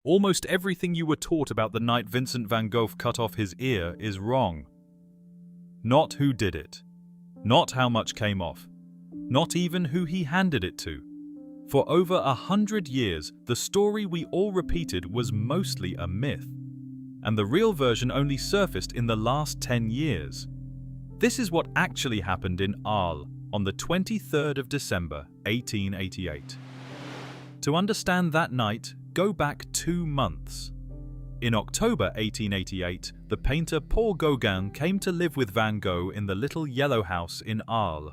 Almost everything you were taught about the night Vincent van Gogh cut off his ear is wrong. Not who did it, not how much came off, not even who he handed it to. For over 100 years, the story we all repeated was mostly a myth, and the real version only surfaced in the last 10 years. This is what actually happened in Arles on the 23rd of December, 1888. To understand that night, go back 2 months. In October 1888, the painter Paul Gauguin came to live with Van Gogh in the little yellow house in Arles.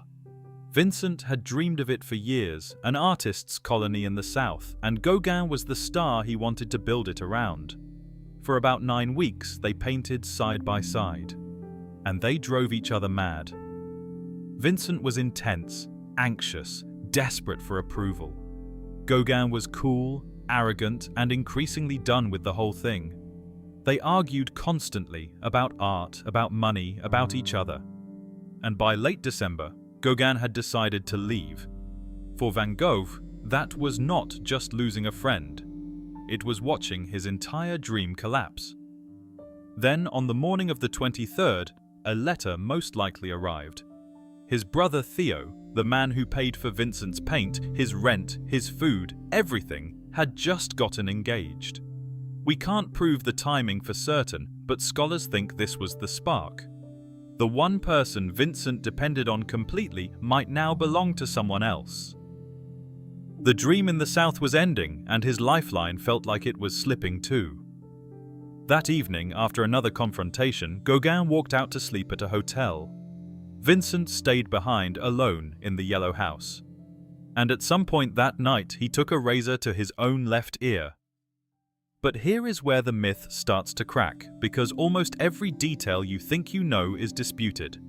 Vincent had dreamed of it for years, an artist's colony in the south, and Gauguin was the star he wanted to build it around. For about 9 weeks, they painted side by side, and they drove each other mad. Vincent was intense, anxious, desperate for approval. Gauguin was cool, arrogant, and increasingly done with the whole thing. They argued constantly about art, about money, about each other. And by late December, Gauguin had decided to leave. For Van Gogh, that was not just losing a friend. It was watching his entire dream collapse. Then, on the morning of the 23rd, a letter most likely arrived. His brother Theo, the man who paid for Vincent's paint, his rent, his food, everything, had just gotten engaged. We can't prove the timing for certain, but scholars think this was the spark. The one person Vincent depended on completely might now belong to someone else. The dream in the south was ending, and his lifeline felt like it was slipping too. That evening, after another confrontation, Gauguin walked out to sleep at a hotel. Vincent stayed behind alone in the yellow house. And at some point that night, he took a razor to his own left ear. But here is where the myth starts to crack, because almost every detail you think you know is disputed.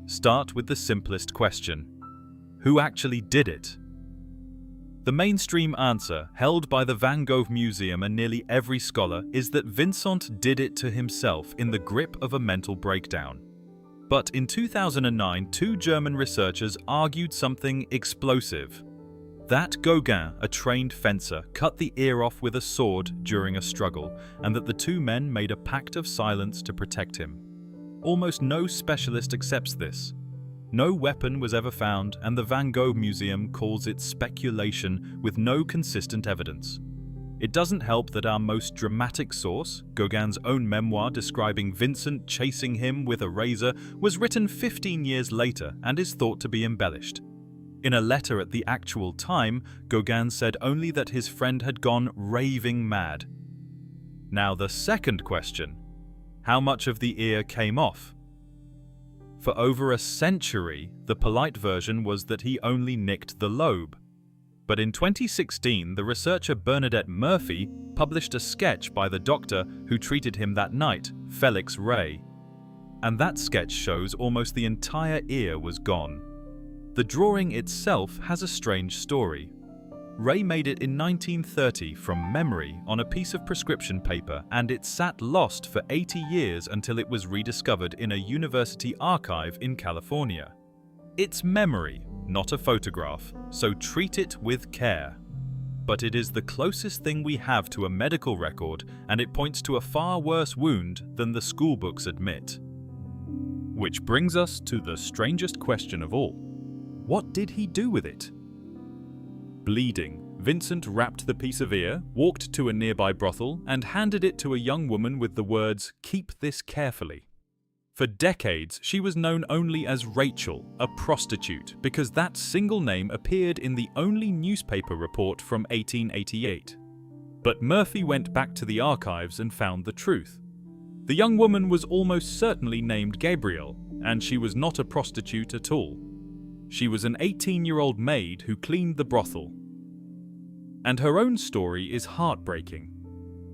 Start with the simplest question: who actually did it? The mainstream answer, held by the Van Gogh Museum and nearly every scholar, is that Vincent did it to himself in the grip of a mental breakdown. But in 2009, 2 German researchers argued something explosive. That Gauguin, a trained fencer, cut the ear off with a sword during a struggle, and that the 2 men made a pact of silence to protect him. Almost no specialist accepts this. No weapon was ever found, and the Van Gogh Museum calls it speculation with no consistent evidence. It doesn't help that our most dramatic source, Gauguin's own memoir describing Vincent chasing him with a razor, was written 15 years later and is thought to be embellished. In a letter at the actual time, Gauguin said only that his friend had gone raving mad. Now the second question: how much of the ear came off? For over a century, the polite version was that he only nicked the lobe. But in 2016, the researcher Bernadette Murphy published a sketch by the doctor who treated him that night, Felix Rey. And that sketch shows almost the entire ear was gone. The drawing itself has a strange story. Rey made it in 1930 from memory on a piece of prescription paper, and it sat lost for 80 years until it was rediscovered in a university archive in California. It's memory, not a photograph, so treat it with care. But it is the closest thing we have to a medical record, and it points to a far worse wound than the schoolbooks admit. Which brings us to the strangest question of all. What did he do with it? Bleeding, Vincent wrapped the piece of ear, walked to a nearby brothel, and handed it to a young woman with the words, "Keep this carefully." For decades, she was known only as Rachel, a prostitute, because that single name appeared in the only newspaper report from 1888. But Murphy went back to the archives and found the truth. The young woman was almost certainly named Gabrielle, and she was not a prostitute at all. She was an 18-year-old maid who cleaned the brothel. And her own story is heartbreaking.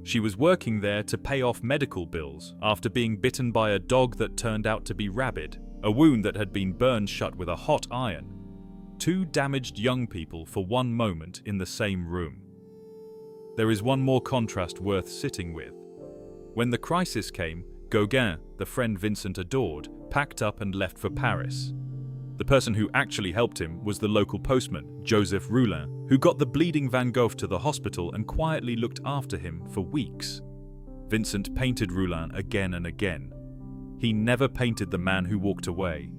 She was working there to pay off medical bills after being bitten by a dog that turned out to be rabid, a wound that had been burned shut with a hot iron. 2 damaged young people for one moment in the same room. There is one more contrast worth sitting with. When the crisis came, Gauguin, the friend Vincent adored, packed up and left for Paris. The The person who actually helped him was the local postman, Joseph Roulin, who got the bleeding Van Gogh to the hospital and quietly looked after him for weeks. Vincent painted Roulin again and again. He never painted the man who walked away.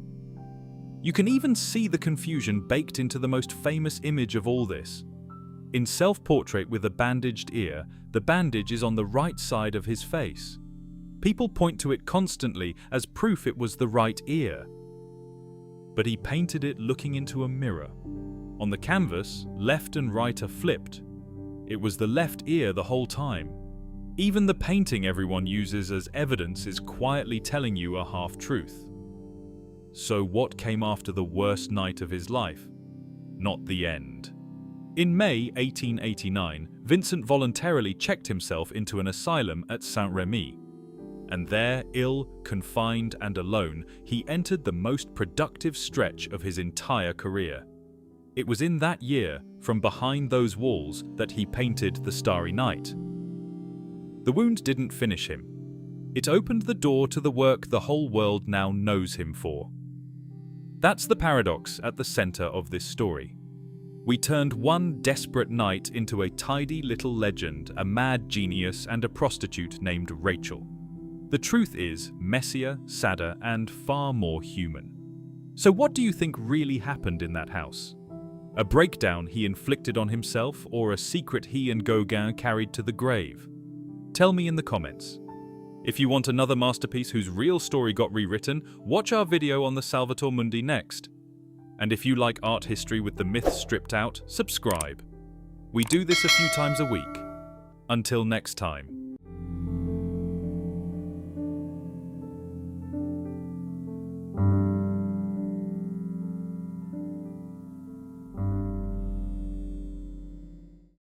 You can even see the confusion baked into the most famous image of all this. In self-portrait with a bandaged ear, the bandage is on the right side of his face. People point to it constantly as proof it was the right ear. But he painted it looking into a mirror. On the canvas, left and right are flipped. It was the left ear the whole time. Even the painting everyone uses as evidence is quietly telling you a half-truth. So what came after the worst night of his life? Not the end. In May 1889, Vincent voluntarily checked himself into an asylum at Saint-Remy. And there, ill, confined, and alone, he entered the most productive stretch of his entire career. It was in that year, from behind those walls, that he painted the Starry Night. The wound didn't finish him. It opened the door to the work the whole world now knows him for. That's the paradox at the center of this story. We turned one desperate night into a tidy little legend, a mad genius, and a prostitute named Rachel. The truth is messier, sadder, and far more human. So what do you think really happened in that house? A breakdown he inflicted on himself, or a secret he and Gauguin carried to the grave? Tell me in the comments. If you want another masterpiece whose real story got rewritten, watch our video on the Salvator Mundi next. And if you like art history with the myths stripped out, subscribe. We do this a few times a week. Until next time.